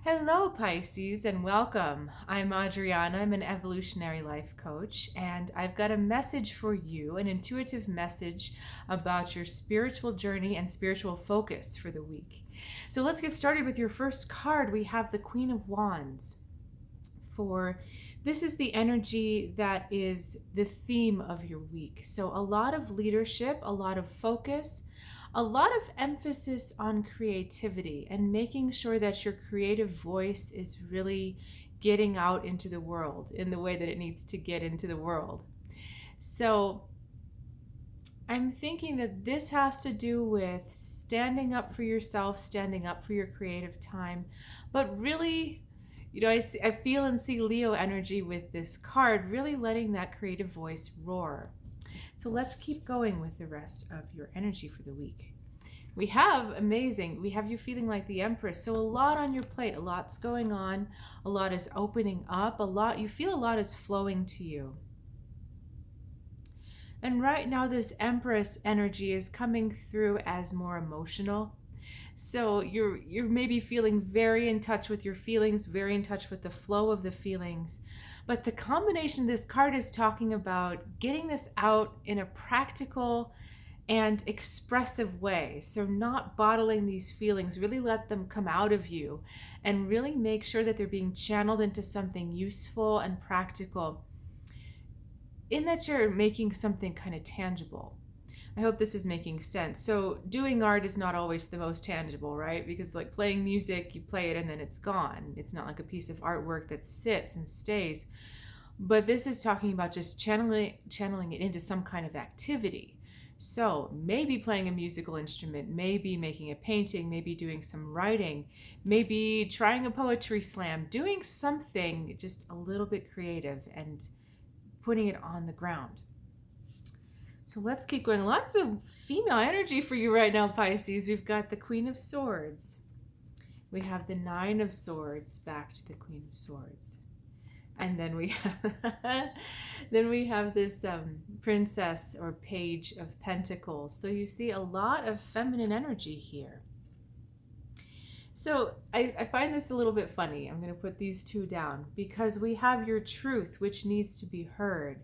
Hello, Pisces, and welcome. I'm Adriana. I'm an Evolutionary Life Coach, and I've got a message for you, an intuitive message about your spiritual journey and spiritual focus for the week. So let's get started with your first card. We have the Queen of Wands. This is the energy that is the theme of your week. So a lot of leadership, a lot of focus, a lot of emphasis on creativity and making sure that your creative voice is really getting out into the world in the way that it needs to get into the world. So I'm thinking that this has to do with standing up for yourself, standing up for your creative time, but really, I feel and see Leo energy with this card, really letting that creative voice roar. So let's keep going with the rest of your energy for the week. We have you feeling like the Empress. So a lot on your plate, a lot's going on, a lot is opening up, you feel a lot is flowing to you. And right now this Empress energy is coming through as more emotional. So you're maybe feeling very in touch with your feelings, very in touch with the flow of the feelings. But the combination of this card is talking about getting this out in a practical and expressive way. So not bottling these feelings, really let them come out of you and really make sure that they're being channeled into something useful and practical, in that you're making something kind of tangible. I hope this is making sense. So doing art is not always the most tangible, right? Because like playing music, you play it and then it's gone. It's not like a piece of artwork that sits and stays. But this is talking about just channeling it into some kind of activity. So maybe playing a musical instrument, maybe making a painting, maybe doing some writing, maybe trying a poetry slam, doing something just a little bit creative and putting it on the ground. So let's keep going. Lots of female energy for you right now, Pisces. We've got the Queen of Swords. We have the Nine of Swords back to the Queen of Swords. And then we have this Princess or Page of Pentacles. So you see a lot of feminine energy here. So I find this a little bit funny. I'm going to put these two down because we have your truth, which needs to be heard.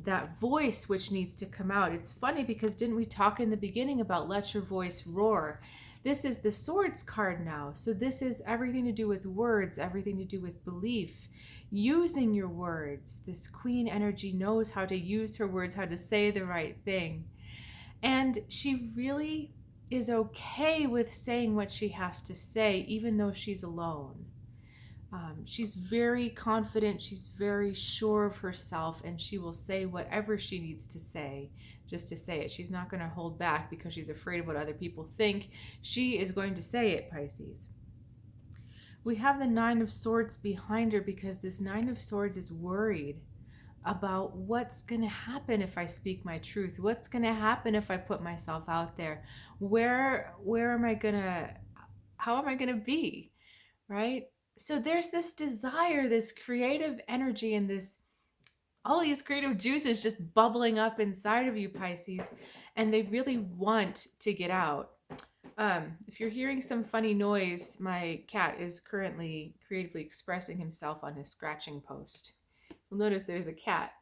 That voice which needs to come out. It's funny because didn't we talk in the beginning about let your voice roar? This is the Swords card now. So this is everything to do with words, everything to do with belief, using your words. This Queen energy knows how to use her words, how to say the right thing. And she really is okay with saying what she has to say, even though she's alone. She's very confident, she's very sure of herself, and she will say whatever she needs to say just to say it. She's not going to hold back because she's afraid of what other people think. She is going to say it, Pisces. We have the Nine of Swords behind her because this Nine of Swords is worried about what's going to happen if I speak my truth. What's going to happen if I put myself out there? How am I going to be, right? So there's this desire, this creative energy, and all these creative juices just bubbling up inside of you, Pisces, and they really want to get out. If you're hearing some funny noise, my cat is currently creatively expressing himself on his scratching post. You'll notice there's a cat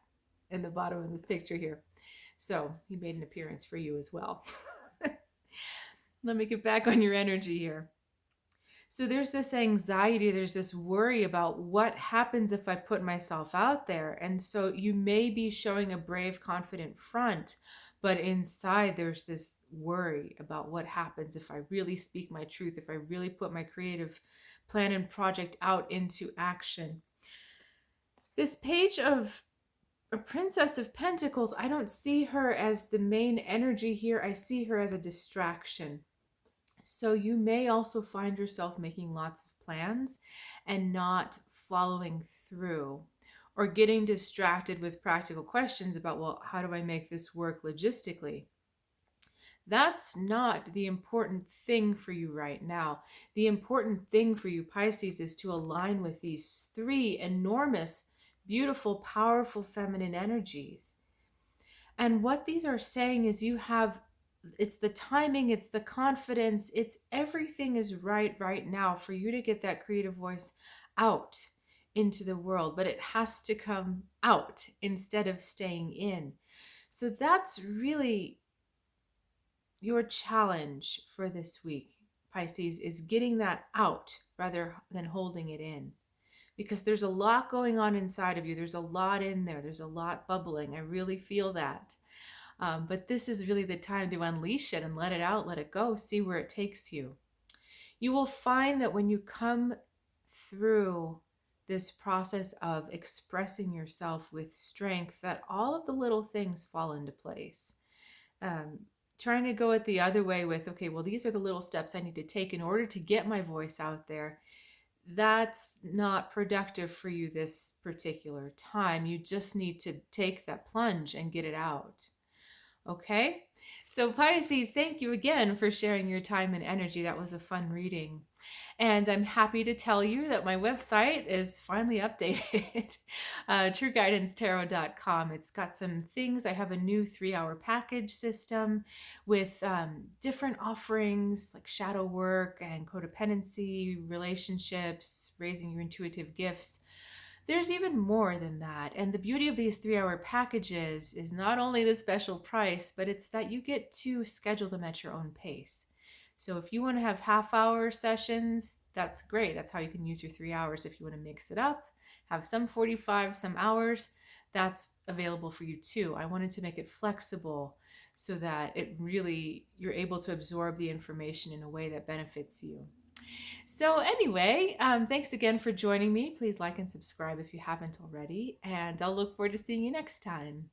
in the bottom of this picture here. So he made an appearance for you as well. Let me get back on your energy here. So there's this anxiety, there's this worry about what happens if I put myself out there. And so you may be showing a brave, confident front, but inside there's this worry about what happens if I really speak my truth, if I really put my creative plan and project out into action. This page of a Princess of Pentacles, I don't see her as the main energy here. I see her as a distraction. So you may also find yourself making lots of plans and not following through, or getting distracted with practical questions about, well, how do I make this work logistically? That's not the important thing for you right now. The important thing for you, Pisces, is to align with these three enormous, beautiful, powerful feminine energies. And what these are saying is you have it's the timing, it's the confidence, it's everything is right now for you to get that creative voice out into the world, but it has to come out instead of staying in. So that's really your challenge for this week, Pisces, is getting that out rather than holding it in. Because there's a lot going on inside of you. There's a lot in there. There's a lot bubbling. I really feel that. But this is really the time to unleash it and let it out, let it go, see where it takes you. You will find that when you come through this process of expressing yourself with strength, that all of the little things fall into place. Trying to go it the other way with, okay, well, these are the little steps I need to take in order to get my voice out there. That's not productive for you this particular time. You just need to take that plunge and get it out. Okay? So Pisces, thank you again for sharing your time and energy. That was a fun reading. And I'm happy to tell you that my website is finally updated, trueguidancetarot.com. It's got some things. I have a new 3-hour package system with different offerings like shadow work and codependency, relationships, raising your intuitive gifts. There's even more than that. And the beauty of these 3-hour packages is not only the special price, but it's that you get to schedule them at your own pace. So if you want to have half-hour sessions, that's great. That's how you can use your 3 hours. If you want to mix it up, have some 45, some hours, that's available for you too. I wanted to make it flexible so that you're able to absorb the information in a way that benefits you. So anyway, thanks again for joining me. Please like and subscribe if you haven't already, and I'll look forward to seeing you next time.